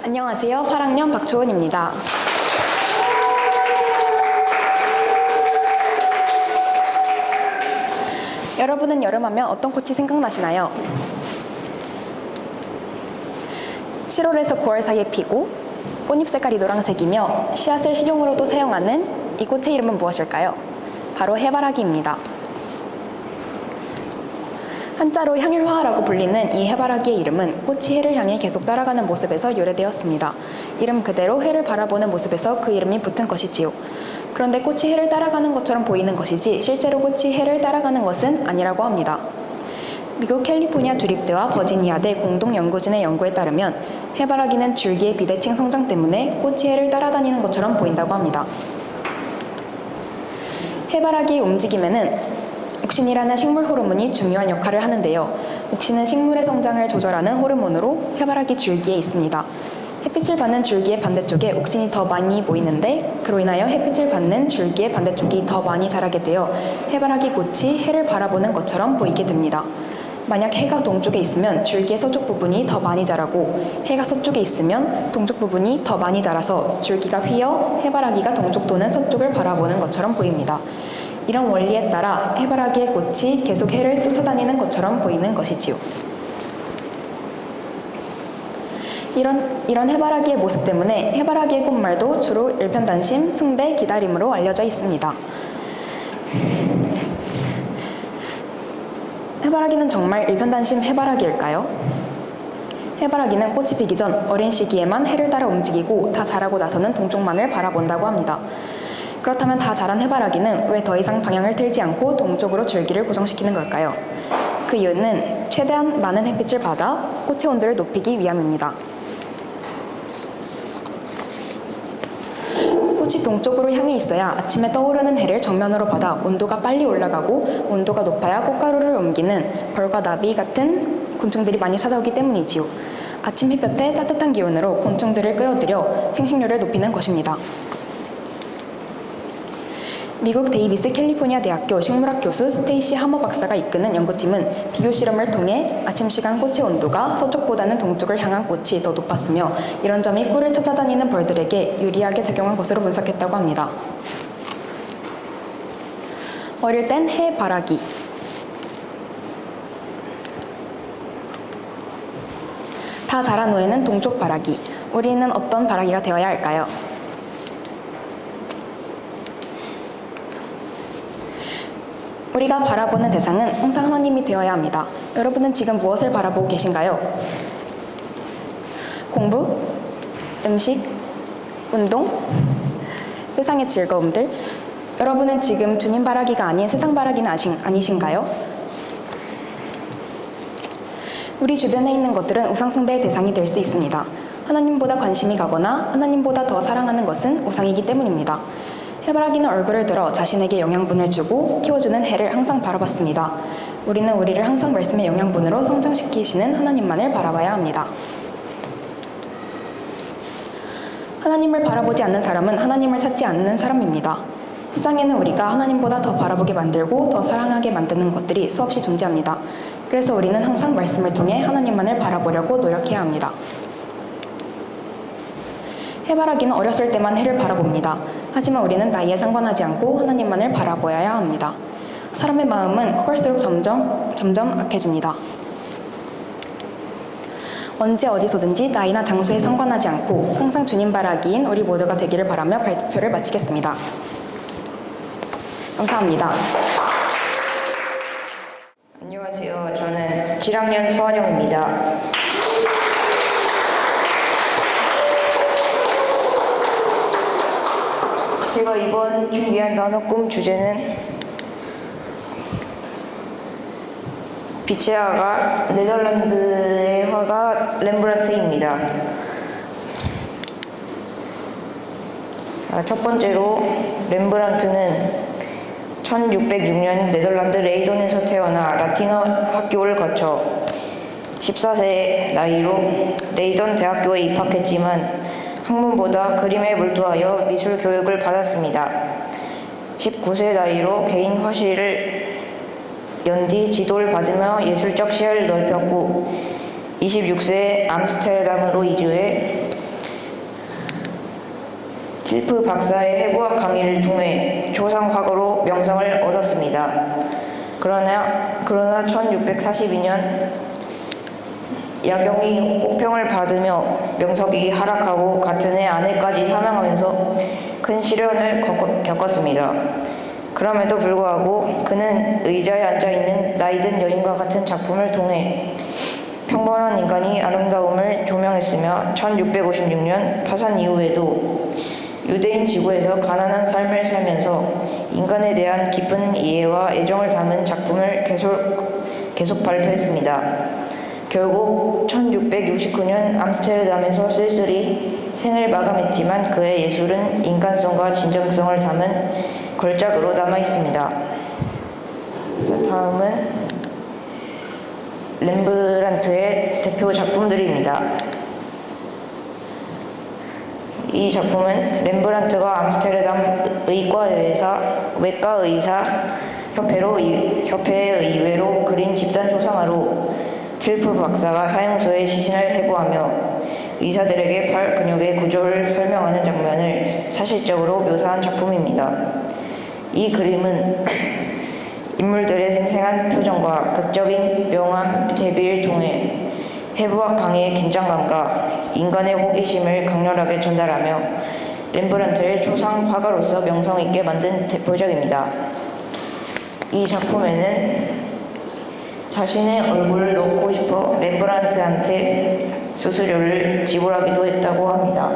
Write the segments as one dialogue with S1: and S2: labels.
S1: 안녕하세요. 8학년 박초은입니다. 여러분은 여름하면 어떤 꽃이 생각나시나요? 7월에서 9월 사이에 피고 꽃잎 색깔이 노란색이며 씨앗을 식용으로도 사용하는 이 꽃의 이름은 무엇일까요? 바로 해바라기입니다. 한자로 향일화라고 불리는 이 해바라기의 이름은 꽃이 해를 향해 계속 따라가는 모습에서 유래되었습니다. 이름 그대로 해를 바라보는 모습에서 그 이름이 붙은 것이지요. 그런데 꽃이 해를 따라가는 것처럼 보이는 것이지 실제로 꽃이 해를 따라가는 것은 아니라고 합니다. 미국 캘리포니아 주립대와 버지니아대 공동연구진의 연구에 따르면 해바라기는 줄기의 비대칭 성장 때문에 꽃이 해를 따라다니는 것처럼 보인다고 합니다. 해바라기의 움직임에는 옥신이라는 식물 호르몬이 중요한 역할을 하는데요. 옥신은 식물의 성장을 조절하는 호르몬으로 해바라기 줄기에 있습니다. 햇빛을 받는 줄기의 반대쪽에 옥신이 더 많이 보이는데 그로 인하여 햇빛을 받는 줄기의 반대쪽이 더 많이 자라게 되어 해바라기 꽃이 해를 바라보는 것처럼 보이게 됩니다. 만약 해가 동쪽에 있으면 줄기의 서쪽 부분이 더 많이 자라고 해가 서쪽에 있으면 동쪽 부분이 더 많이 자라서 줄기가 휘어 해바라기가 동쪽 또는 서쪽을 바라보는 것처럼 보입니다. 이런 원리에 따라 해바라기의 꽃이 계속 해를 쫓아다니는 것처럼 보이는 것이지요. 이런 해바라기의 모습 때문에 해바라기의 꽃말도 주로 일편단심, 숭배, 기다림으로 알려져 있습니다. 해바라기는 정말 일편단심 해바라기일까요? 해바라기는 꽃이 피기 전 어린 시기에만 해를 따라 움직이고 다 자라고 나서는 동쪽만을 바라본다고 합니다. 그렇다면 다 자란 해바라기는 왜 더 이상 방향을 틀지 않고 동쪽으로 줄기를 고정시키는 걸까요? 그 이유는 최대한 많은 햇빛을 받아 꽃의 온도를 높이기 위함입니다. 꽃이 동쪽으로 향해 있어야 아침에 떠오르는 해를 정면으로 받아 온도가 빨리 올라가고 온도가 높아야 꽃가루를 옮기는 벌과 나비 같은 곤충들이 많이 찾아오기 때문이지요. 아침 햇볕의 따뜻한 기운으로 곤충들을 끌어들여 생식률을 높이는 것입니다. 미국 데이비스 캘리포니아 대학교 식물학 교수 스테이시 하머 박사가 이끄는 연구팀은 비교 실험을 통해 아침 시간 꽃의 온도가 서쪽보다는 동쪽을 향한 꽃이 더 높았으며 이런 점이 꿀을 찾아다니는 벌들에게 유리하게 작용한 것으로 분석했다고 합니다. 어릴 땐 해바라기, 다 자란 후에는 동쪽 바라기. 우리는 어떤 바라기가 되어야 할까요? 우리가 바라보는 대상은 항상 하나님이 되어야 합니다. 여러분은 지금 무엇을 바라보고 계신가요? 공부? 음식? 운동? 세상의 즐거움들? 여러분은 지금 주님 바라기가 아닌 세상 바라기는 아니신가요? 우리 주변에 있는 것들은 우상 숭배의 대상이 될 수 있습니다. 하나님보다 관심이 가거나 하나님보다 더 사랑하는 것은 우상이기 때문입니다. 해바라기는 얼굴을 들어 자신에게 영양분을 주고 키워주는 해를 항상 바라봤습니다. 우리는 우리를 항상 말씀의 영양분으로 성장시키시는 하나님만을 바라봐야 합니다. 하나님을 바라보지 않는 사람은 하나님을 찾지 않는 사람입니다. 세상에는 우리가 하나님보다 더 바라보게 만들고 더 사랑하게 만드는 것들이 수없이 존재합니다. 그래서 우리는 항상 말씀을 통해 하나님만을 바라보려고 노력해야 합니다. 해바라기는 어렸을 때만 해를 바라봅니다. 하지만 우리는 나이에 상관하지 않고 하나님만을 바라보아야 합니다. 사람의 마음은 커갈수록 점점 악해집니다. 언제 어디서든지 나이나 장소에 상관하지 않고 항상 주님 바라기인 우리 모두가 되기를 바라며 발표를 마치겠습니다. 감사합니다.
S2: 안녕하세요. 저는 7학년 서환영입니다. 제가 이번 준비한 단어 꿈 주제는 빛의 화가 네덜란드의 화가 렘브란트입니다. 첫 번째로 렘브란트는 1606년 네덜란드 레이던에서 태어나 라틴어 학교를 거쳐 14세 나이로 레이던 대학교에 입학했지만 학문보다 그림에 몰두하여 미술 교육을 받았습니다. 19세 나이로 개인 화실을 연 뒤 지도를 받으며 예술적 시야를 넓혔고 26세에 암스테르담으로 이주해 틸프 박사의 해부학 강의를 통해 조상화가로 명성을 얻었습니다. 그러나 1642년 야경이 혹평을 받으며 명성이 하락하고 같은 해 아내까지 사망하면서 큰 시련을 겪었습니다. 그럼에도 불구하고 그는 의자에 앉아있는 나이든 여인과 같은 작품을 통해 평범한 인간이 아름다움을 조명했으며 1656년 파산 이후에도 유대인 지구에서 가난한 삶을 살면서 인간에 대한 깊은 이해와 애정을 담은 작품을 계속 발표했습니다. 결국 1669년 암스테르담에서 쓸쓸히 생을 마감했지만 그의 예술은 인간성과 진정성을 담은 걸작으로 남아있습니다. 다음은 렘브란트의 대표 작품들입니다. 이 작품은 렘브란트가 암스테르담 외과의사 협회의 의회로 그린 집단 초상화로 틸프 박사가 사형수의 시신을 해부하며 의사들에게 팔 근육의 구조를 설명하는 장면을 사실적으로 묘사한 작품입니다. 이 그림은 인물들의 생생한 표정과 극적인 명암 대비를 통해 해부학 강의의 긴장감과 인간의 호기심을 강렬하게 전달하며 렘브란트를 초상 화가로서 명성 있게 만든 대표작입니다. 이 작품에는 자신의 얼굴을 넣고 싶어 렘브란트한테 수수료를 지불하기도 했다고 합니다.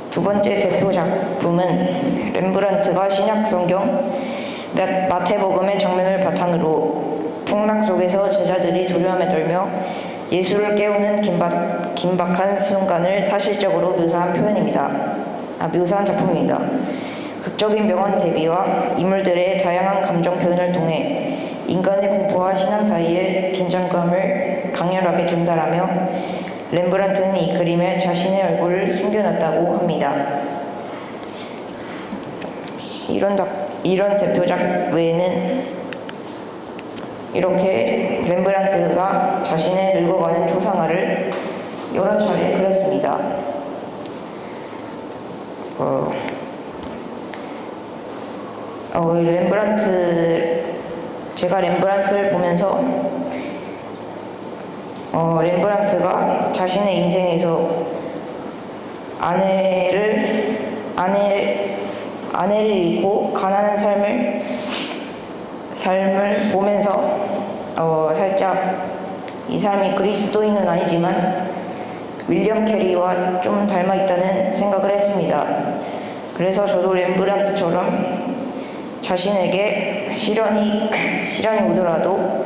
S2: 두 번째 대표 작품은 렘브란트가 신약 성경 마태복음의 장면을 바탕으로 풍랑 속에서 제자들이 두려움에 떨며 예수를 깨우는 긴박한 순간을 사실적으로 묘사한 작품입니다. 극적인 명언 대비와 인물들의 다양한 감정 표현을 통해 인간의 공포와 신앙 사이의 긴장감을 강렬하게 전달하며 렘브란트는 이 그림에 자신의 얼굴을 숨겨놨다고 합니다. 이런 대표작 외에는 이렇게 렘브란트가 자신의 늙어가는 초상화를 여러 차례 그렸습니다. 제가 렘브란트를 보면서 렘브란트가 자신의 인생에서 아내를 잃고 가난한 삶을 보면서 살짝 이 사람이 그리스도인은 아니지만 윌리엄 캐리와 좀 닮아 있다는 생각을 했습니다. 그래서 저도 렘브란트처럼 자신에게 시련이 오더라도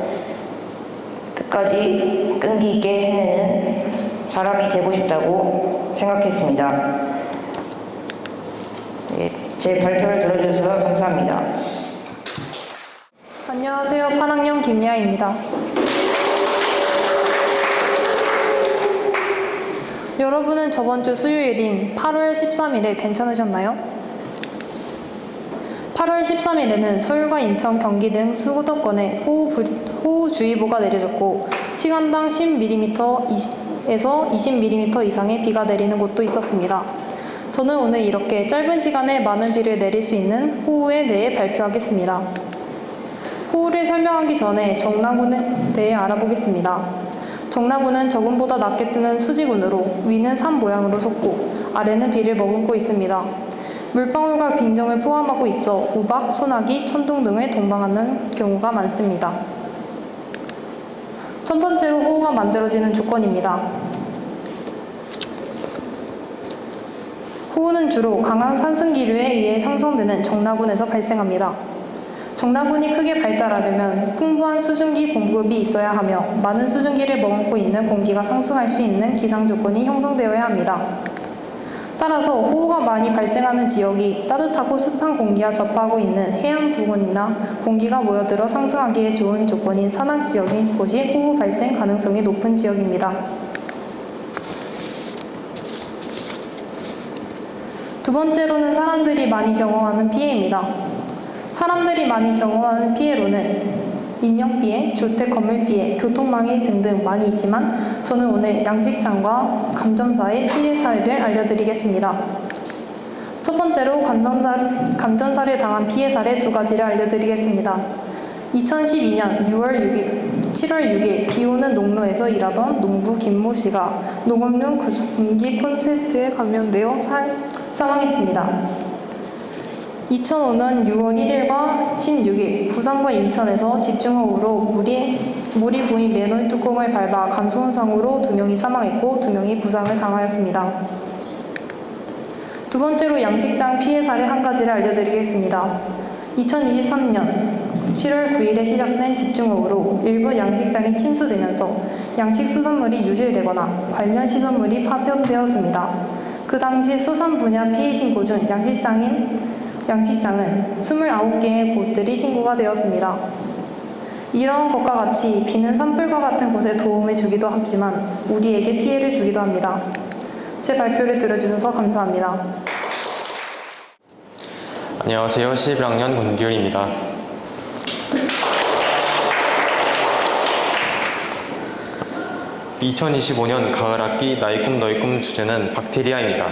S2: 끝까지 끈기 있게 해내는 사람이 되고 싶다고 생각했습니다. 제 발표를 들어주셔서 감사합니다.
S3: 안녕하세요. 8학년 김예아입니다. 여러분은 저번 주 수요일인 8월 13일에 괜찮으셨나요? 8월 13일에는 서울과 인천, 경기 등 수도권에 호우주의보가 내려졌고 시간당 10mm에서 20mm 이상의 비가 내리는 곳도 있었습니다. 저는 오늘 이렇게 짧은 시간에 많은 비를 내릴 수 있는 호우에 대해 발표하겠습니다. 호우를 설명하기 전에 정라군에 대해 알아보겠습니다. 정라군은 저군보다 낮게 뜨는 수지군으로 위는 산 모양으로 솟고 아래는 비를 머금고 있습니다. 물방울과 빈정을 포함하고 있어 우박, 소나기, 천둥 등을 동반하는 경우가 많습니다. 첫 번째로 호우가 만들어지는 조건입니다. 호우는 주로 강한 산승기류에 의해 형성되는 정라군에서 발생합니다. 정라군이 크게 발달하려면 풍부한 수증기 공급이 있어야 하며 많은 수증기를 머금고 있는 공기가 상승할 수 있는 기상 조건이 형성되어야 합니다. 따라서 호우가 많이 발생하는 지역이 따뜻하고 습한 공기와 접하고 있는 해안 부근이나 공기가 모여들어 상승하기에 좋은 조건인 산악 지역인 곳이 호우 발생 가능성이 높은 지역입니다. 두 번째로는 사람들이 많이 경험하는 피해입니다. 사람들이 많이 경험하는 피해로는 인명피해, 주택 건물피해, 교통방해 등등 많이 있지만 저는 오늘 양식장과 감전사의 피해 사례를 알려드리겠습니다. 첫 번째로 감전사를 당한 피해 사례 2가지를 알려드리겠습니다. 2012년 7월 6일 비오는 농로에서 일하던 농부 김모 씨가 농업용 공기 콘센트에 감염되어 사망했습니다. 2005년 6월 1일과 16일 부산과 인천에서 집중호우로 물이 고인 매너인 뚜껑을 밟아 감소운상으로 2명이 사망했고 2명이 부상을 당하였습니다. 두 번째로 양식장 피해 사례 1가지를 알려드리겠습니다. 2023년 7월 9일에 시작된 집중호우로 일부 양식장이 침수되면서 양식 수산물이 유실되거나 관련 시설물이 파손되었습니다. 그 당시 수산 분야 피해 신고 중 양식장은 29개의 곳들이 신고가 되었습니다. 이러한 것과 같이 비는 산불과 같은 곳에 도움을 주기도 하지만 우리에게 피해를 주기도 합니다. 제 발표를 들어주셔서 감사합니다.
S4: 안녕하세요. 11학년 권기율입니다. (2025년) 가을학기 나의 꿈 너의 꿈 주제는 박테리아입니다.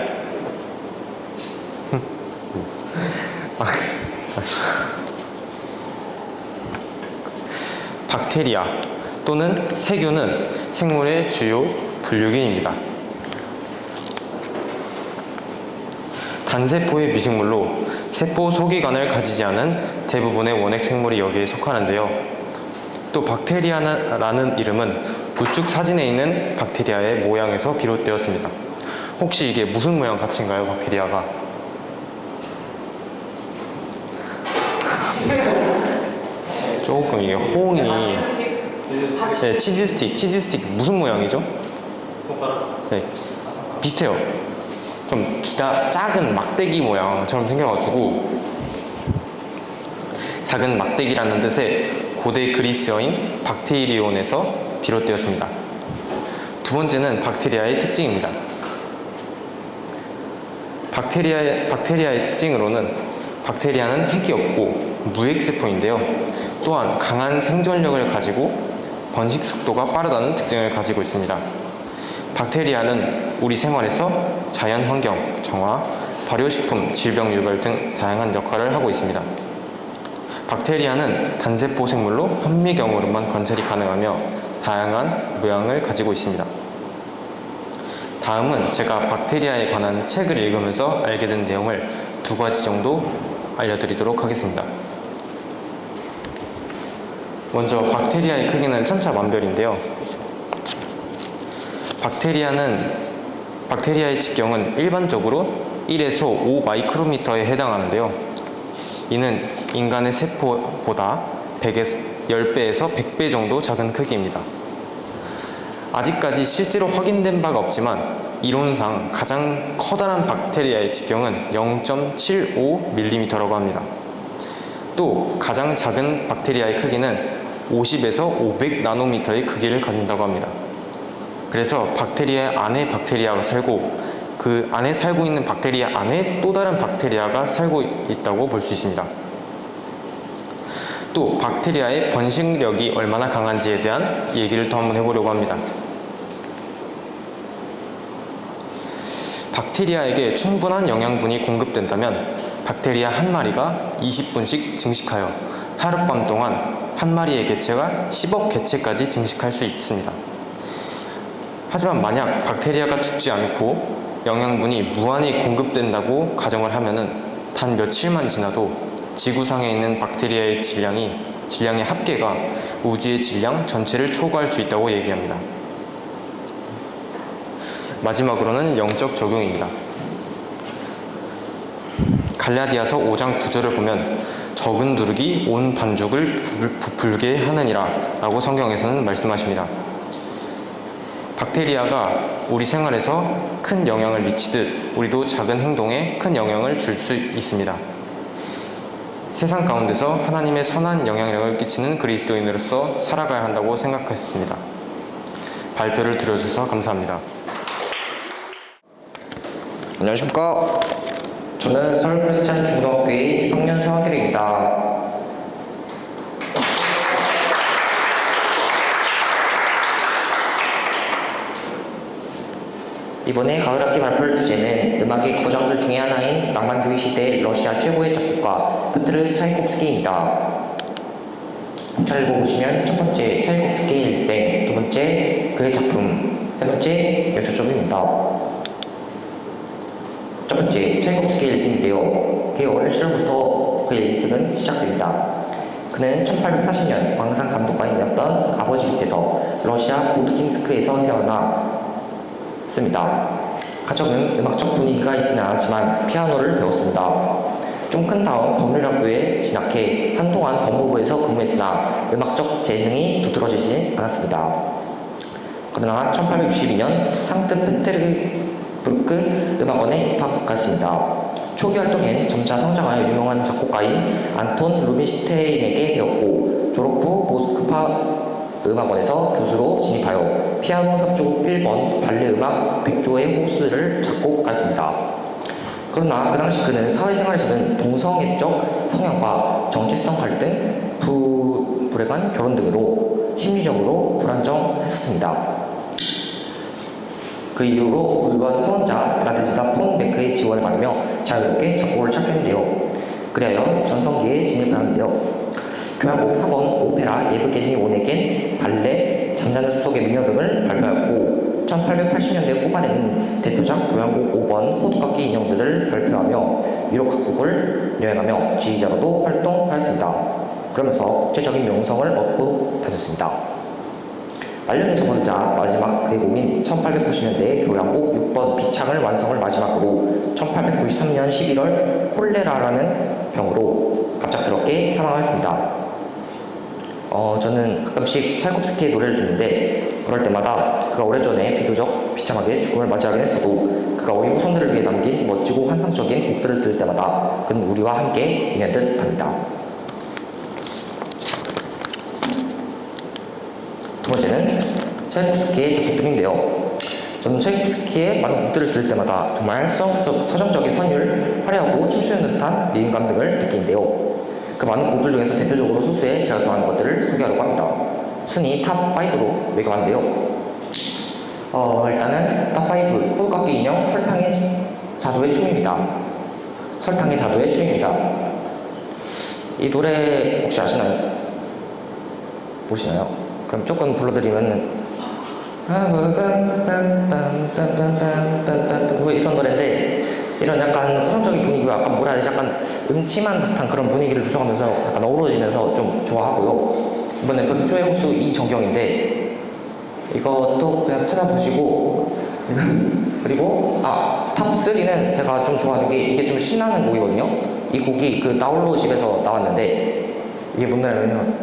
S4: 박테리아 또는 세균은 생물의 주요 분류균입니다. 단세포의 미생물로 세포 소기관을 가지지 않은 대부분의 원핵 생물이 여기에 속하는데요. 또 박테리아라는 이름은 우측 사진에 있는 박테리아의 모양에서 비롯되었습니다. 혹시 이게 무슨 모양 같은가요, 박테리아가? 조금 이게 호응이 네, 치즈 스틱 무슨 모양이죠? 손가락? 네, 비슷해요. 좀 작은 막대기 모양처럼 생겨가지고 작은 막대기라는 뜻의 고대 그리스어인 박테이리온에서 비롯되었습니다. 두 번째는 박테리아의 특징입니다. 박테리아의 특징으로는 박테리아는 핵이 없고 무핵세포인데요. 또한 강한 생존력을 가지고 번식 속도가 빠르다는 특징을 가지고 있습니다. 박테리아는 우리 생활에서 자연환경, 정화, 발효식품, 질병 유발 등 다양한 역할을 하고 있습니다. 박테리아는 단세포 생물로 현미경으로만 관찰이 가능하며 다양한 모양을 가지고 있습니다. 다음은 제가 박테리아에 관한 책을 읽으면서 알게 된 내용을 2가지 정도 알려드리도록 하겠습니다. 먼저 박테리아의 크기는 천차만별인데요. 박테리아의 직경은 일반적으로 1에서 5 마이크로미터에 해당하는데요. 이는 인간의 세포보다 10배에서 100배 정도 작은 크기입니다. 아직까지 실제로 확인된 바가 없지만 이론상 가장 커다란 박테리아의 직경은 0.75mm라고 합니다. 또 가장 작은 박테리아의 크기는 50에서 500 나노미터의 크기를 가진다고 합니다. 그래서 박테리아 안에 박테리아가 살고 그 안에 살고 있는 박테리아 안에 또 다른 박테리아가 살고 있다고 볼 수 있습니다. 또 박테리아의 번식력이 얼마나 강한지에 대한 얘기를 또 한번 해보려고 합니다. 박테리아에게 충분한 영양분이 공급된다면 박테리아 한 마리가 20분씩 증식하여 하룻밤 동안 한 마리의 개체가 10억 개체까지 증식할 수 있습니다. 하지만 만약 박테리아가 죽지 않고 영양분이 무한히 공급된다고 가정을 하면은 단 며칠만 지나도 지구상에 있는 박테리아의 질량의 합계가 우주의 질량 전체를 초과할 수 있다고 얘기합니다. 마지막으로는 영적 적용입니다. 갈라디아서 5장 9절을 보면 적은 누룩이 온 반죽을 부풀게 하느니라 라고 성경에서는 말씀하십니다. 박테리아가 우리 생활에서 큰 영향을 미치듯 우리도 작은 행동에 큰 영향을 줄 수 있습니다. 세상 가운데서 하나님의 선한 영향력을 끼치는 그리스도인으로서 살아가야 한다고 생각했습니다. 발표를 들어주셔서 감사합니다.
S5: 안녕하십니까. 저는 서울크리스찬 중고등학교의 10학년 성학길입니다. 이번에 가을학기 발표할 주제는 음악의 거장들 중에 하나인 낭만주의 시대 러시아 최고의 작곡가 피트르 차이콥스키입니다. 잘 읽어보시면 첫 번째 차이콥스키의 일생, 두 번째 그의 작품, 세 번째 연출적입니다. 첫 번째 차이콥스키의 일생인데요. 그의 어릴 시절부터 그의 인생은 시작됩니다. 그는 1840년 광산 감독관이었던 아버지 밑에서 러시아 보드킨스크에서 태어났습니다. 가정은 음악적 분위기가 있지는 않았지만 피아노를 배웠습니다. 좀 큰 다음 법률학부에 진학해 한동안 법무부에서 근무했으나 음악적 재능이 두드러지진 않았습니다. 그러나 1862년 상트페테르부르크 음악원에 입학했습니다. 초기 활동엔 점차 성장하여 유명한 작곡가인 안톤 루빈슈테인에게 배웠고 졸업 후 모스크바 음악원에서 교수로 진입하여 피아노 협주곡 1번, 발레 음악 100조의 호수들을 작곡했습니다. 그러나 그 당시 그는 사회생활에서는 동성애적 성향과 정체성 갈등, 불행한 결혼 등으로 심리적으로 불안정했었습니다. 그 이후로 굴건 후원자 나데즈다 폰 베크의 지원을 받으며 자유롭게 작곡을 시작했는데요. 그리하여 전성기에 진입하는데요. 교향곡 4번, 오페라, 예브게니 오네겐, 발레, 잠자는 수석의 미녀 등을 발표하였고 1880년대 후반에는 대표작 교향곡 5번 호두깎이 인형들을 발표하며 유럽 각국을 여행하며 지휘자로도 활동하였습니다. 그러면서 국제적인 명성을 얻고 다녔습니다. 말년에 접어들자 마지막 그의 곡인 1890년대의 교향곡 6번 비창을 완성을 마지막으로 1893년 11월 콜레라라는 병으로 갑작스럽게 사망하였습니다. 저는 가끔씩 차이콥스키의 노래를 듣는데 그럴 때마다 그가 오래전에 비교적 비참하게 죽음을 맞이하긴 했어도 그가 우리 후손들을 위해 남긴 멋지고 환상적인 곡들을 들을 때마다 그는 우리와 함께 있는 듯 합니다. 두 번째는 차이콥스키의 작곡들인데요. 저는 차이콥스키의 많은 곡들을 들을 때마다 정말 서정적인 선율, 화려하고 춤추는 듯한 리듬감 등을 느끼는데요. 그 많은 곡들 중에서 대표적으로 소수의 제가 좋아하는 것들을 소개하려고 합니다. 순위 탑5로 매겨봤는데요. 일단은 탑5 호두깎이 인형 설탕의 자두의 춤입니다. 설탕의 자두의 춤입니다. 이 노래 혹시 아시나요? 모르시나요? 그럼 조금 불러드리면 뭐 이런 노래인데 이런 약간 서정적인 분위기와 약간 뭐라 해야 되지? 약간 음침한 듯한 그런 분위기를 조성하면서 약간 어우러지면서 좀 좋아하고요. 이번에 백조의 호수 이정경인데 이것도 그냥 찾아보시고 그리고 탑3는 제가 좀 좋아하는 게 이게 좀 신나는 곡이거든요. 이 곡이 그 나홀로 집에서 나왔는데 이게 뭔 노래냐면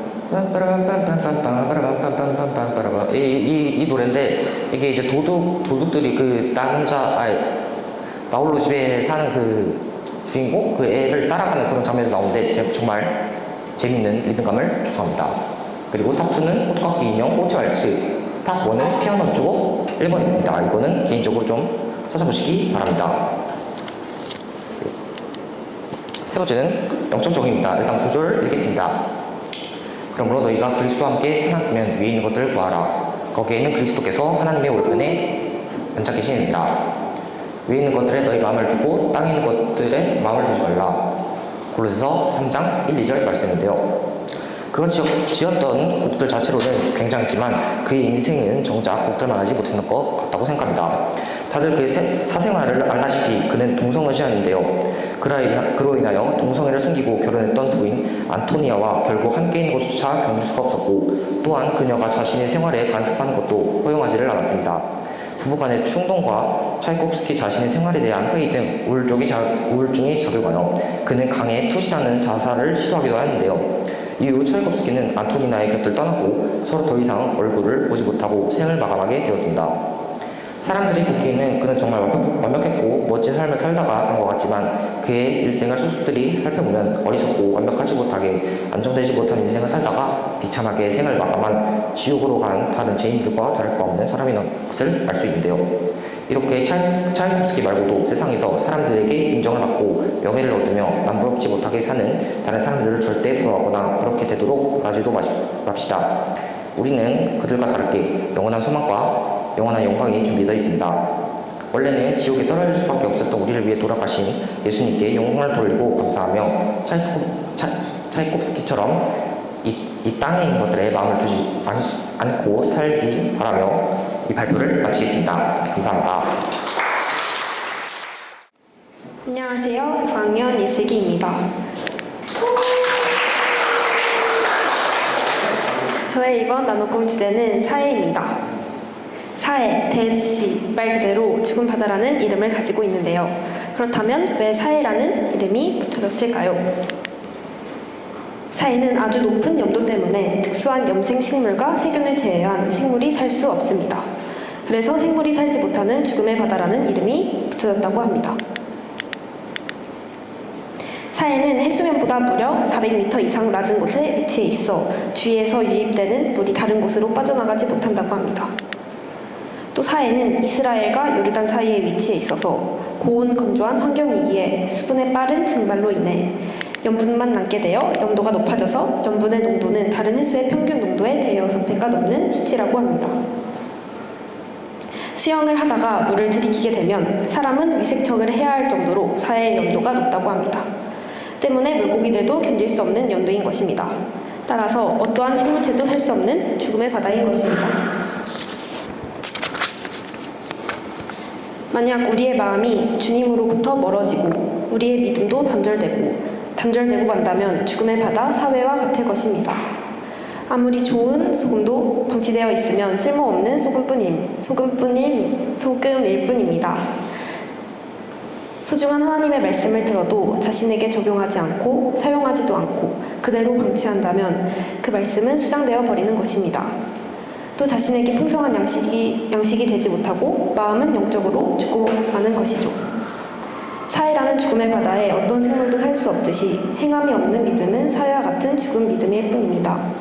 S5: 이 노래인데 이게 이제 도둑들이 그 나홀로 집에 사는 그 주인공 그 애를 따라가는 그런 장면에서 나오는데 제가 정말 재밌는 리듬감을 조성합니다. 그리고 탑2는 호두깎이 인형 호치왈츠, 탑1은 피아노 주곡 1번입니다. 이거는 개인적으로 좀 찾아보시기 바랍니다. 세 번째는 영적적입니다. 일단 구조를 읽겠습니다. 그러므로 너희가 그리스도와 함께 살았으면 위에 있는 것들을 구하라. 거기에 있는 그리스도께서 하나님의 오른편에 앉아 계시느니라. 위에 있는 것들에 너희 마음을 두고 땅에 있는 것들에 마음을 두지 말라. 골로새서 3장 1, 2절 말씀인데요. 그가 지었던 곡들 자체로는 굉장했지만 그의 인생은 정작 곡들만 하지 못했는 것 같다고 생각합니다. 다들 그의 사생활을 알다시피 그는 동성애자였는데요. 그로 인하여 동성애를 숨기고 결혼했던 부인 안토니아와 결국 함께 있는 것조차 견딜 수가 없었고 또한 그녀가 자신의 생활에 간섭하는 것도 허용하지를 않았습니다. 부부간의 충동과 차이콥스키 자신의 생활에 대한 회의 등 우울증이 작용하여 그는 강에 투신하는 자살을 시도하기도 하였는데요. 이후 차이콥스키는 안토니나의 곁을 떠났고 서로 더 이상 얼굴을 보지 못하고 생을 마감하게 되었습니다. 사람들이 보기에는 그는 정말 완벽했고 멋진 삶을 살다가 간 것 같지만 그의 일생을 소수들이 살펴보면 어리석고 완벽하지 못하게 안정되지 못한 인생을 살다가 비참하게 생을 마감한 지옥으로 간 다른 죄인들과 다를 바 없는 사람이라는 것을 알 수 있는데요. 이렇게 차이콥스키 말고도 세상에서 사람들에게 인정을 받고 명예를 얻으며 남부럽지 못하게 사는 다른 사람들을 절대 부러워하거나 그렇게 되도록 바라지도 맙시다. 우리는 그들과 다르게 영원한 소망과 영원한 영광이 준비되어 있습니다. 원래는 지옥에 떨어질 수밖에 없었던 우리를 위해 돌아가신 예수님께 영광을 돌리고 감사하며 차이콥스키처럼 이 땅에 있는 것들에 마음을 두지 않고 살기 바라며 이 발표를 마치겠습니다. 감사합니다.
S6: 안녕하세요. 9학년 이슬기입니다. 저의 이번 나노꿈 주제는 사해입니다. 사해, 데드시, 말 그대로 죽은 바다라는 이름을 가지고 있는데요. 그렇다면 왜 사해라는 이름이 붙여졌을까요? 사해는 아주 높은 염도 때문에 특수한 염생 식물과 세균을 제외한 생물이 살 수 없습니다. 그래서 생물이 살지 못하는 죽음의 바다라는 이름이 붙여졌다고 합니다. 사해는 해수면보다 무려 400m 이상 낮은 곳에 위치해 있어 주위에서 유입되는 물이 다른 곳으로 빠져나가지 못한다고 합니다. 또 사해는 이스라엘과 요르단 사이에 위치해 있어서 고온 건조한 환경이기에 수분의 빠른 증발로 인해 염분만 남게 되어 염도가 높아져서 염분의 농도는 다른 해수의 평균 농도의 대여섯 배가 넘는 수치라고 합니다. 수영을 하다가 물을 들이키게 되면 사람은 위색척을 해야 할 정도로 사해의 염도가 높다고 합니다. 때문에 물고기들도 견딜 수 없는 연도인 것입니다. 따라서 어떠한 생물체도 살 수 없는 죽음의 바다인 것입니다. 만약 우리의 마음이 주님으로부터 멀어지고 우리의 믿음도 단절되고 만다면 죽음의 바다 사회와 같을 것입니다. 아무리 좋은 소금도 방치되어 있으면 쓸모없는 소금일 뿐입니다. 소중한 하나님의 말씀을 들어도 자신에게 적용하지 않고 사용하지도 않고 그대로 방치한다면 그 말씀은 수장되어 버리는 것입니다. 또 자신에게 풍성한 양식이 되지 못하고 마음은 영적으로 죽고 마는 것이죠. 사해라는 죽음의 바다에 어떤 생물도 살 수 없듯이 행함이 없는 믿음은 사해와 같은 죽은 믿음일 뿐입니다.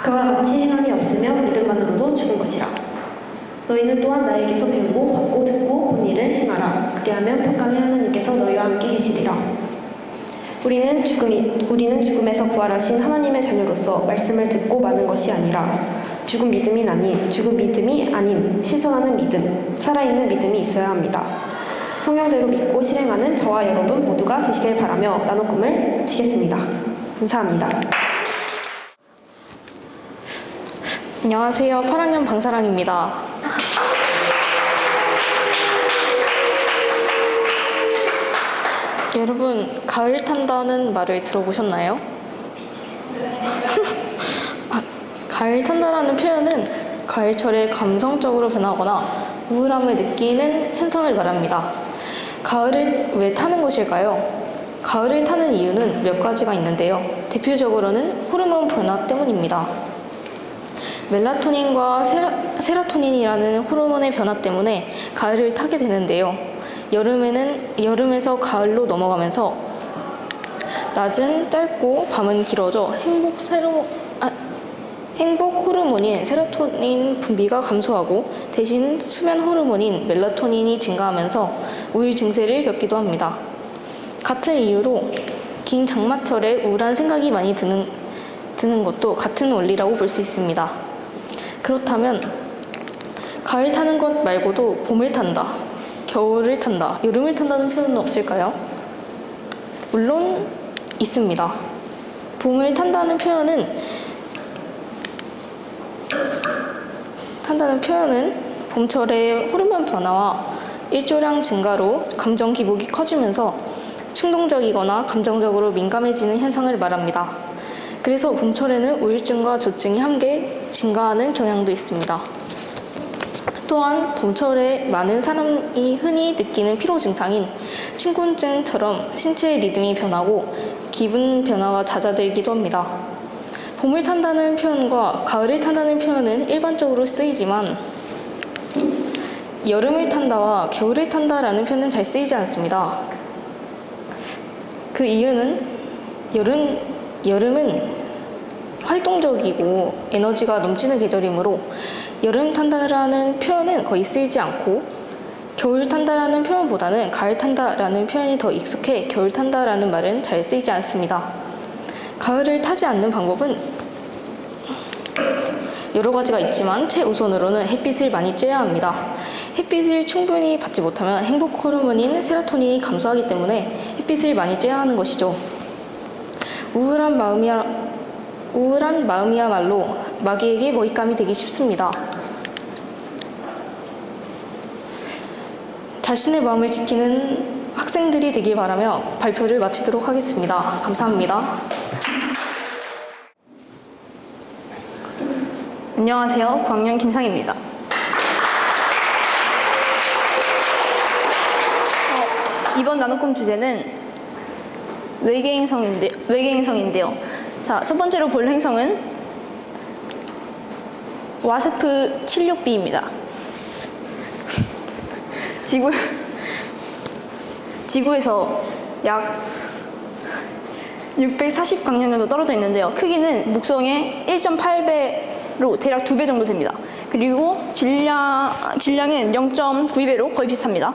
S6: 그와 같이 행함이 없으면 믿음만으로도 죽은 것이라. 너희는 또한 나에게서 배우고 받고 듣고 본 일을 행하라. 그리하면 평강의 하나님께서 너희와 함께 계시리라. 우리는 죽음에서 부활하신 하나님의 자녀로서 말씀을 듣고 마는 것이 아니라 죽은 믿음이 아닌 실천하는 믿음, 살아있는 믿음이 있어야 합니다. 성령대로 믿고 실행하는 저와 여러분 모두가 되시길 바라며 나노꿈을 마치겠습니다. 감사합니다.
S7: 안녕하세요. 8학년 방사랑입니다. 여러분, 가을 탄다는 말을 들어보셨나요? 가을 탄다라는 표현은 가을철에 감성적으로 변하거나 우울함을 느끼는 현상을 말합니다. 가을을 왜 타는 것일까요? 가을을 타는 이유는 몇 가지가 있는데요. 대표적으로는 호르몬 변화 때문입니다. 멜라토닌과 세로토닌이라는 호르몬의 변화 때문에 가을을 타게 되는데요. 여름에서 가을로 넘어가면서 낮은 짧고 밤은 길어져 행복 호르몬인 세로토닌 분비가 감소하고 대신 수면 호르몬인 멜라토닌이 증가하면서 우울 증세를 겪기도 합니다. 같은 이유로 긴 장마철에 우울한 생각이 많이 드는 것도 같은 원리라고 볼 수 있습니다. 그렇다면 가을 타는 것 말고도 봄을 탄다, 겨울을 탄다, 여름을 탄다는 표현은 없을까요? 물론 있습니다. 봄을 탄다는 표현은 봄철의 호르몬 변화와 일조량 증가로 감정 기복이 커지면서 충동적이거나 감정적으로 민감해지는 현상을 말합니다. 그래서 봄철에는 우울증과 조증이 함께 증가하는 경향도 있습니다. 또한 봄철에 많은 사람이 흔히 느끼는 피로 증상인 춘곤증처럼 신체의 리듬이 변하고 기분 변화가 잦아들기도 합니다. 봄을 탄다는 표현과 가을을 탄다는 표현은 일반적으로 쓰이지만 여름을 탄다와 겨울을 탄다라는 표현은 잘 쓰이지 않습니다. 그 이유는 여름은 활동적이고 에너지가 넘치는 계절이므로 여름 탄다라는 표현은 거의 쓰이지 않고 겨울 탄다라는 표현보다는 가을 탄다라는 표현이 더 익숙해 겨울 탄다라는 말은 잘 쓰이지 않습니다. 가을을 타지 않는 방법은 여러 가지가 있지만 최우선으로는 햇빛을 많이 쬐야 합니다. 햇빛을 충분히 받지 못하면 행복 호르몬인 세로토닌이 감소하기 때문에 햇빛을 많이 쬐야 하는 것이죠. 우울한 마음이야말로 마귀에게 먹잇감이 되기 쉽습니다. 자신의 마음을 지키는 학생들이 되길 바라며 발표를 마치도록 하겠습니다. 감사합니다.
S8: 안녕하세요. 9학년 김상입니다. 이번 나눔꿈 주제는 외계행성인데요. 자, 첫 번째로 볼 행성은 와스프 76b입니다. 지구에서 약 640광년 정도 떨어져 있는데요. 크기는 목성의 1.8배로 대략 2배 정도 됩니다. 그리고 질량은 0.92배로 거의 비슷합니다.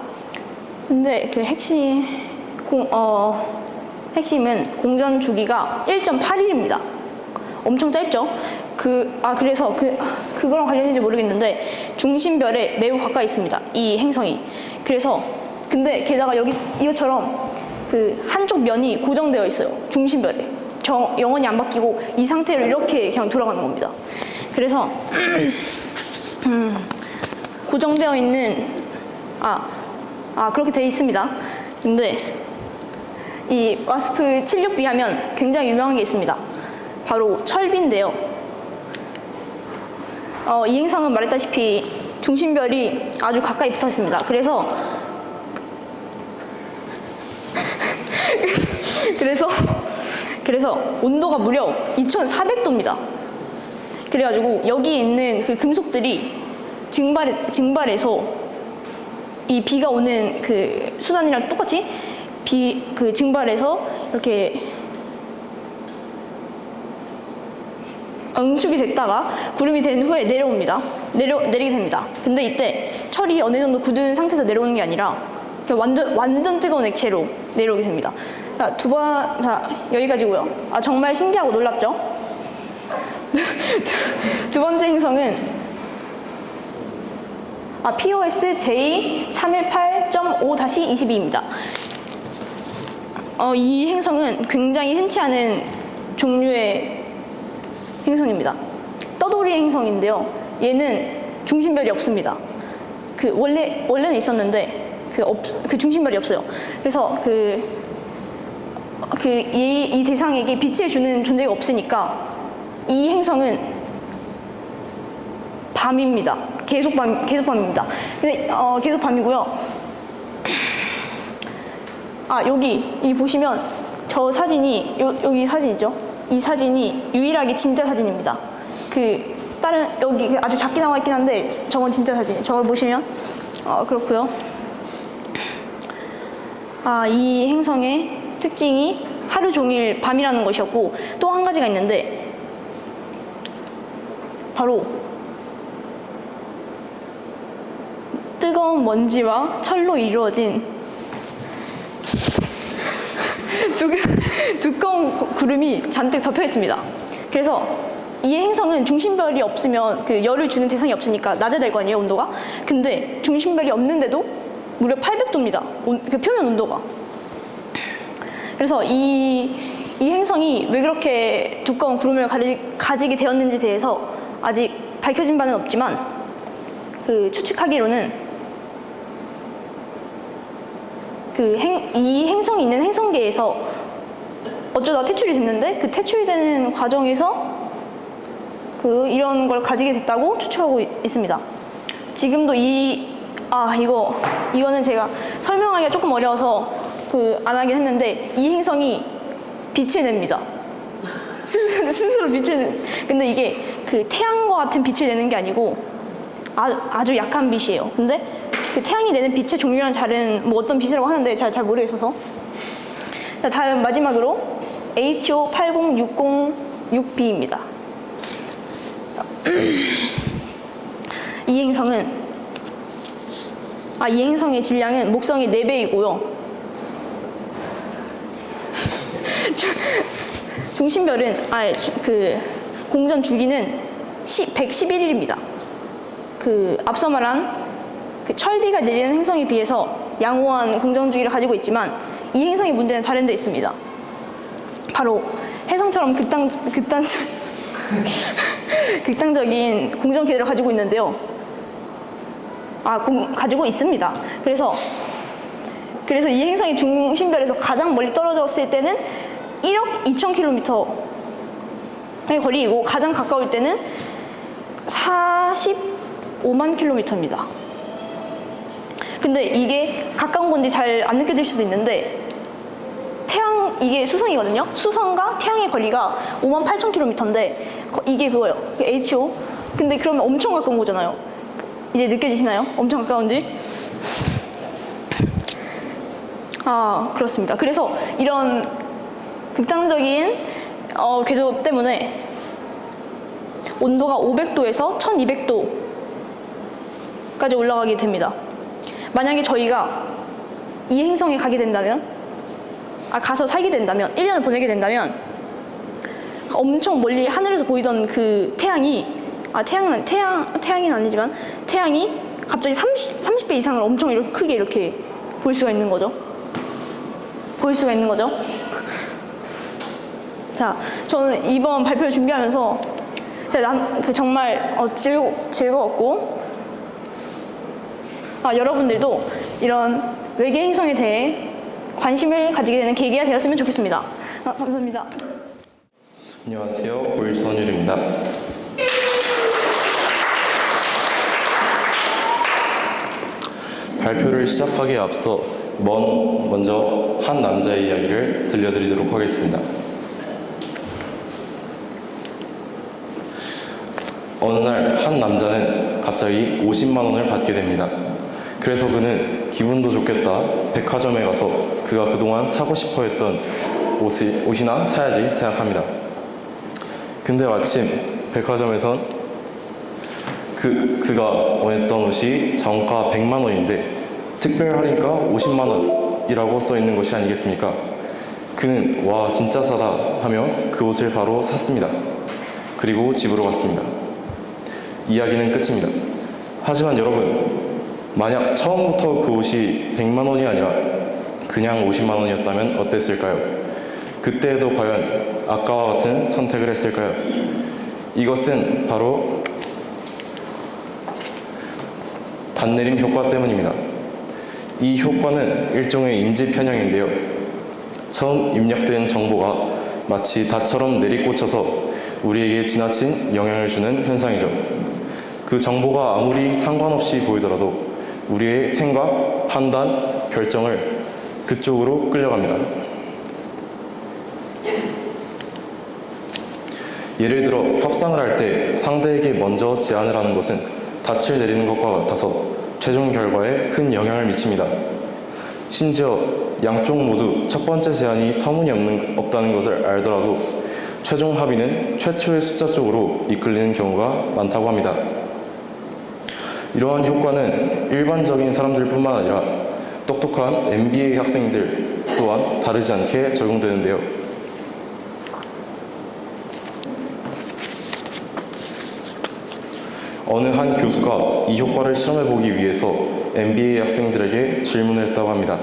S8: 근데 그 핵심은 공전 주기가 1.8일입니다. 엄청 짧죠? 그래서 그거랑 관련인지 모르겠는데 중심별에 매우 가까이 있습니다. 이 행성이. 근데 게다가 이것처럼 그 한쪽 면이 고정되어 있어요. 중심별에. 영원히 안 바뀌고 이 상태로 이렇게 그냥 돌아가는 겁니다. 그래서 고정되어 있는 그렇게 되어 있습니다. 근데 이 와스프 76b 하면 굉장히 유명한 게 있습니다. 바로 철비인데요. 이 행성은 말했다시피 중심별이 아주 가까이 붙어 있습니다. 그래서 온도가 무려 2400도입니다. 그래가지고 여기 있는 그 금속들이 증발해서 이 비가 오는 그 순환이랑 똑같이 증발해서 이렇게 응축이 됐다가 구름이 된 후에 내리게 됩니다. 근데 이때 철이 어느 정도 굳은 상태에서 내려오는 게 아니라 완전 뜨거운 액체로 내려오게 됩니다. 자, 여기까지고요. 정말 신기하고 놀랍죠? 두 번째 행성은 POS J318.5-22입니다. 이 행성은 굉장히 흔치 않은 종류의 행성입니다. 떠돌이 행성인데요. 얘는 중심별이 없습니다. 원래는 있었는데 그 중심별이 없어요. 그래서 이 대상에게 빛을 주는 존재가 없으니까 이 행성은 밤입니다. 계속 밤입니다. 근데 계속 밤이고요. 여기 보시면 저 사진이 여기 사진 있죠? 이 사진이 유일하게 진짜 사진입니다. 여기 아주 작게 나와 있긴 한데 저건 진짜 사진이에요. 저걸 보시면 그렇고요. 이 행성의 특징이 하루 종일 밤이라는 것이었고 또 한 가지가 있는데 바로 뜨거운 먼지와 철로 이루어진 두꺼운 구름이 잔뜩 덮여 있습니다. 그래서 이 행성은 중심별이 없으면 열을 주는 대상이 없으니까 낮아야 될 거 아니에요, 온도가? 근데 중심별이 없는데도 무려 800도입니다. 표면 온도가. 그래서 이 행성이 왜 그렇게 두꺼운 구름을 가지게 되었는지 대해서 아직 밝혀진 바는 없지만 추측하기로는 이 행성이 있는 행성계에서 어쩌다 퇴출이 됐는데 그 퇴출되는 과정에서 이런 걸 가지게 됐다고 추측하고 있습니다. 지금도 이거는 제가 설명하기가 조금 어려워서 안 하긴 했는데 이 행성이 빛을 냅니다. 스스로 근데 이게 태양과 같은 빛을 내는 게 아니고 아주 약한 빛이에요. 근데 태양이 내는 빛의 종류랑 다른 어떤 빛이라고 하는데 잘 모르겠어서. 자, 다음 마지막으로 HO80606b입니다. 이 행성의 질량은 목성의 4배이고요. 중심별은 공전 주기는 111일입니다. 그 앞서 말한 그 철비가 내리는 행성에 비해서 양호한 공전 주기를 가지고 있지만 이 행성의 문제는 다른 데 있습니다. 바로 해성처럼 극단적인 공전 궤도를 가지고 있는데요. 가지고 있습니다. 그래서 이 행성이 중심별에서 가장 멀리 떨어졌을 때는 1억 2천 킬로미터의 거리이고 가장 가까울 때는 45만 킬로미터입니다. 근데 이게 가까운 건지 잘 안 느껴질 수도 있는데 이게 수성이거든요. 수성과 태양의 거리가 5만 8천 킬로미터인데 이게 그거예요. HO. 근데 그러면 엄청 가까운 거잖아요. 이제 느껴지시나요? 엄청 가까운지? 그렇습니다. 그래서 이런 극단적인 궤도 때문에 온도가 500도에서 1200도까지 올라가게 됩니다. 만약에 저희가 이 행성에 가게 된다면, 가서 살게 된다면, 1년을 보내게 된다면 엄청 멀리 하늘에서 보이던 그 태양이 아니지만 태양이 갑자기 30배 이상을 엄청 이렇게 크게 이렇게 보일 수가 있는 거죠. 자, 저는 이번 발표를 준비하면서 정말 즐거웠고 여러분들도 이런 외계 행성에 대해 관심을 가지게 되는 계기가 되었으면 좋겠습니다. 감사합니다.
S9: 안녕하세요. 고1 손율입니다. 발표를 시작하기에 앞서 먼저 한 남자의 이야기를 들려드리도록 하겠습니다. 어느 날 한 남자는 갑자기 50만 원을 받게 됩니다. 그래서 그는 기분도 좋겠다 백화점에 가서 그가 그동안 사고 싶어 했던 옷이나 사야지 생각합니다. 근데 마침 백화점에선 그가 원했던 옷이 정가 100만 원인데 특별 할인가 50만 원이라고 써 있는 것이 아니겠습니까? 그는 와 진짜 싸다 하며 그 옷을 바로 샀습니다. 그리고 집으로 갔습니다. 이야기는 끝입니다. 하지만 여러분, 만약 처음부터 그 옷이 100만 원이 아니라 그냥 50만 원이었다면 어땠을까요? 그때에도 과연 아까와 같은 선택을 했을까요? 이것은 바로 단내림 효과 때문입니다. 이 효과는 일종의 인지 편향인데요. 처음 입력된 정보가 마치 닷처럼 내리꽂혀서 우리에게 지나친 영향을 주는 현상이죠. 그 정보가 아무리 상관없이 보이더라도 우리의 생각, 판단, 결정을 그쪽으로 끌려갑니다. 예를 들어 협상을 할 때 상대에게 먼저 제안을 하는 것은 닻을 내리는 것과 같아서 최종 결과에 큰 영향을 미칩니다. 심지어 양쪽 모두 첫 번째 제안이 터무니없다는 것을 알더라도 최종 합의는 최초의 숫자 쪽으로 이끌리는 경우가 많다고 합니다. 이러한 효과는 일반적인 사람들뿐만 아니라 똑똑한 MBA 학생들 또한 다르지 않게 적용되는데요. 어느 한 교수가 이 효과를 실험해보기 위해서 MBA 학생들에게 질문을 했다고 합니다.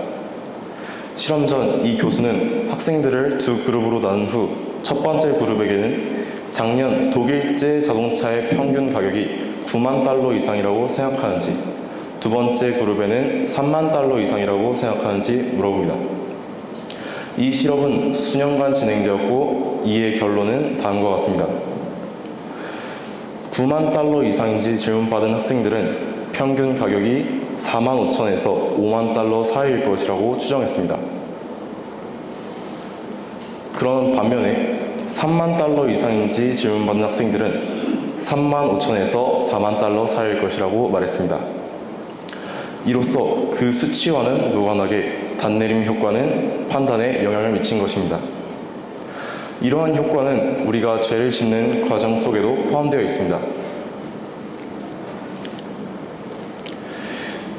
S9: 실험 전 이 교수는 학생들을 두 그룹으로 나눈 후 첫 번째 그룹에게는 작년 독일제 자동차의 평균 가격이 9만 달러 이상이라고 생각하는지, 두 번째 그룹에는 3만 달러 이상이라고 생각하는지 물어봅니다. 이 실험은 수년간 진행되었고 이의 결론은 다음과 같습니다. 9만 달러 이상인지 질문받은 학생들은 평균 가격이 4만 5천에서 5만 달러 사이일 것이라고 추정했습니다. 그런 반면에 3만 달러 이상인지 질문받은 학생들은 3만 5천에서 4만 달러 사이일 것이라고 말했습니다. 이로써 그 수치와는 무관하게 단내림 효과는 판단에 영향을 미친 것입니다. 이러한 효과는 우리가 죄를 짓는 과정 속에도 포함되어 있습니다.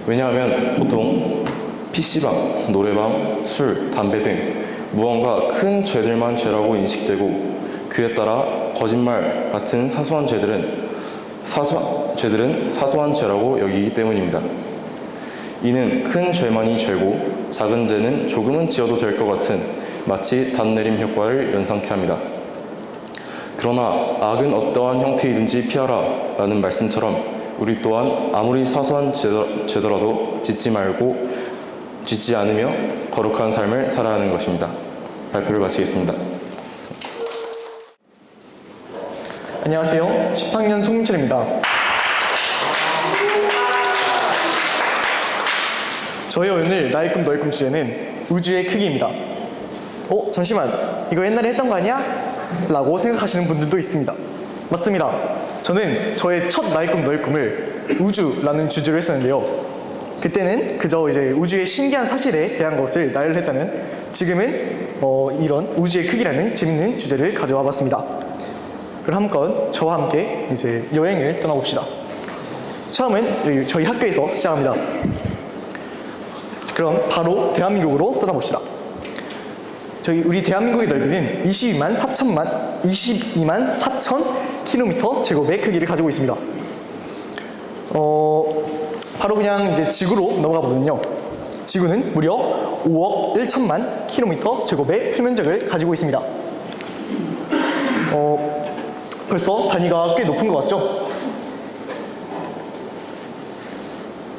S9: 왜냐하면 보통 PC방, 노래방, 술, 담배 등 무언가 큰 죄들만 죄라고 인식되고 그에 따라 거짓말 같은 사소한 죄들은 죄들은 사소한 죄라고 여기기 때문입니다. 이는 큰 죄만이 죄고 작은 죄는 조금은 지어도 될 것 같은 마치 단내림 효과를 연상케 합니다. 그러나 악은 어떠한 형태이든지 피하라 라는 말씀처럼 우리 또한 아무리 사소한 죄더라도 짓지 않으며 거룩한 삶을 살아야 하는 것입니다. 발표를 마치겠습니다.
S10: 안녕하세요. 10학년 송민철입니다. 저희 오늘 나의 꿈 너의 꿈 주제는 우주의 크기입니다. 잠시만, 이거 옛날에 했던 거 아니야? 라고 생각하시는 분들도 있습니다. 맞습니다. 저는 저의 첫 나의 꿈 너의 꿈을 우주라는 주제로 했었는데요. 그때는 그저 이제 우주의 신기한 사실에 대한 것을 나열을 했다면 지금은 이런 우주의 크기라는 재밌는 주제를 가져와 봤습니다. 그럼 한번 저와 함께 이제 여행을 떠나봅시다. 처음은 저희 학교에서 시작합니다. 그럼 바로 대한민국으로 떠나봅시다. 우리 대한민국의 넓이는 22만 4천 킬로미터 제곱의 크기를 가지고 있습니다. 바로 그냥 이제 지구로 넘어가 보면요. 지구는 무려 5억 1천만 킬로미터 제곱의 표면적을 가지고 있습니다. 벌써 단위가 꽤 높은 것 같죠?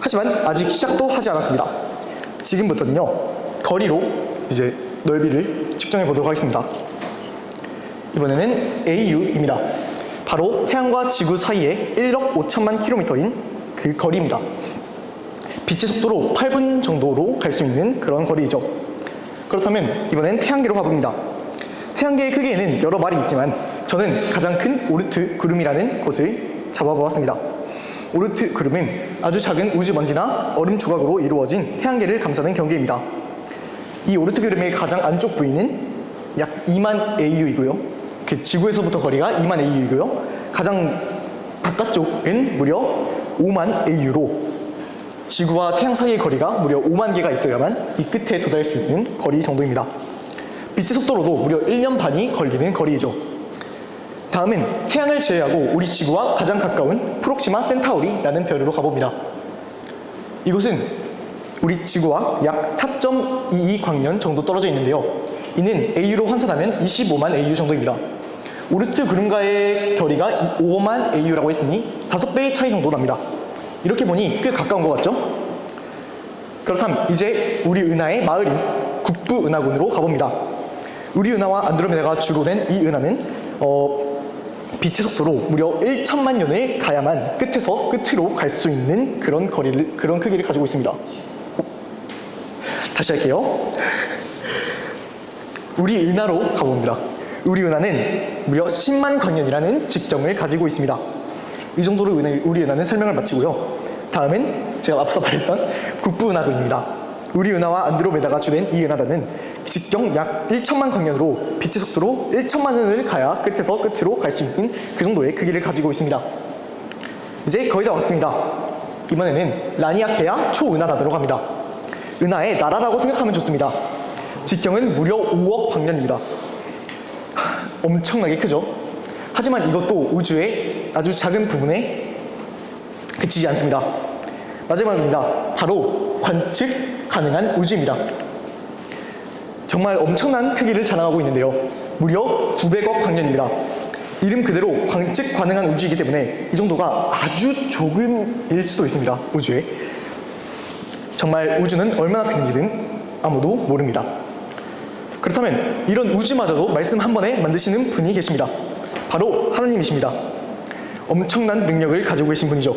S10: 하지만 아직 시작도 하지 않았습니다. 지금부터는요, 거리로 이제 넓이를 측정해 보도록 하겠습니다. 이번에는 AU입니다. 바로 태양과 지구 사이에 1억 5천만 킬로미터인 그 거리입니다. 빛의 속도로 8분 정도로 갈 수 있는 그런 거리이죠. 그렇다면 이번엔 태양계로 가봅니다. 태양계의 크기에는 여러 말이 있지만 저는 가장 큰 오르트 구름이라는 곳을 잡아보았습니다. 오르트 구름은 아주 작은 우주먼지나 얼음 조각으로 이루어진 태양계를 감싸는 경계입니다. 이 오르트 구름의 가장 안쪽 부위는 약 2만 AU이고요. 그 지구에서부터 거리가 2만 AU이고요. 가장 바깥쪽은 무려 5만 AU로 지구와 태양 사이의 거리가 무려 5만 개가 있어야만 이 끝에 도달할 수 있는 거리 정도입니다. 빛의 속도로도 무려 1년 반이 걸리는 거리이죠. 다음은 태양을 제외하고 우리 지구와 가장 가까운 프록시마 센타우리라는 별으로 가봅니다. 이곳은 우리 지구와 약 4.22 광년 정도 떨어져 있는데요. 이는 AU로 환산하면 25만 AU 정도입니다. 오르트 구름과의 거리가 5만 AU라고 했으니 5배의 차이 정도 납니다. 이렇게 보니 꽤 가까운 것 같죠? 그렇다면 이제 우리 은하의 마을인 국부 은하군으로 가봅니다. 우리 은하와 안드로메다가 주고된 이 은하는 빛의 속도로 무려 1천만 년을 가야만 끝에서 끝으로 갈 수 있는 그런 크기를 가지고 있습니다. 다시 할게요. 우리 은하로 가봅니다. 우리 은하는 무려 10만 광년이라는 직정을 가지고 있습니다. 이 정도로 우리 은하는 설명을 마치고요. 다음은 제가 앞서 말했던 국부은하군입니다. 우리 은하와 안드로메다가 주된 이 은하단은 직경 약 1천만 광년으로 빛의 속도로 1천만 년을 가야 끝에서 끝으로 갈 수 있는 그 정도의 크기를 가지고 있습니다. 이제 거의 다 왔습니다. 이번에는 라니아케아 초은하단으로 갑니다. 은하의 나라라고 생각하면 좋습니다. 직경은 무려 5억 광년입니다. 엄청나게 크죠? 하지만 이것도 우주의 아주 작은 부분에 그치지 않습니다. 마지막입니다. 바로 관측 가능한 우주입니다. 정말 엄청난 크기를 자랑하고 있는데요. 무려 900억 광년입니다. 이름 그대로 관측 가능한 우주이기 때문에 이 정도가 아주 조금일 수도 있습니다. 우주에. 정말 우주는 얼마나 큰지는 아무도 모릅니다. 그렇다면 이런 우주마저도 말씀 한 번에 만드시는 분이 계십니다. 바로 하나님이십니다. 엄청난 능력을 가지고 계신 분이죠.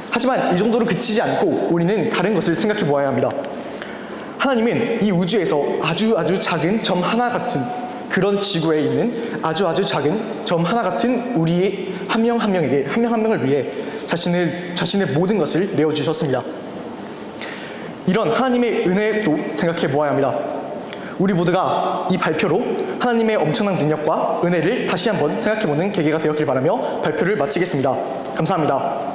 S10: 하지만 이 정도로 그치지 않고 우리는 다른 것을 생각해 보아야 합니다. 하나님은 이 우주에서 아주 작은 점 하나 같은 그런 지구에 있는 아주 작은 점 하나 같은 우리 한 명 한 명을 위해 자신의 모든 것을 내어주셨습니다. 이런 하나님의 은혜도 생각해 보아야 합니다. 우리 모두가 이 발표로 하나님의 엄청난 능력과 은혜를 다시 한번 생각해보는 계기가 되었길 바라며 발표를 마치겠습니다. 감사합니다.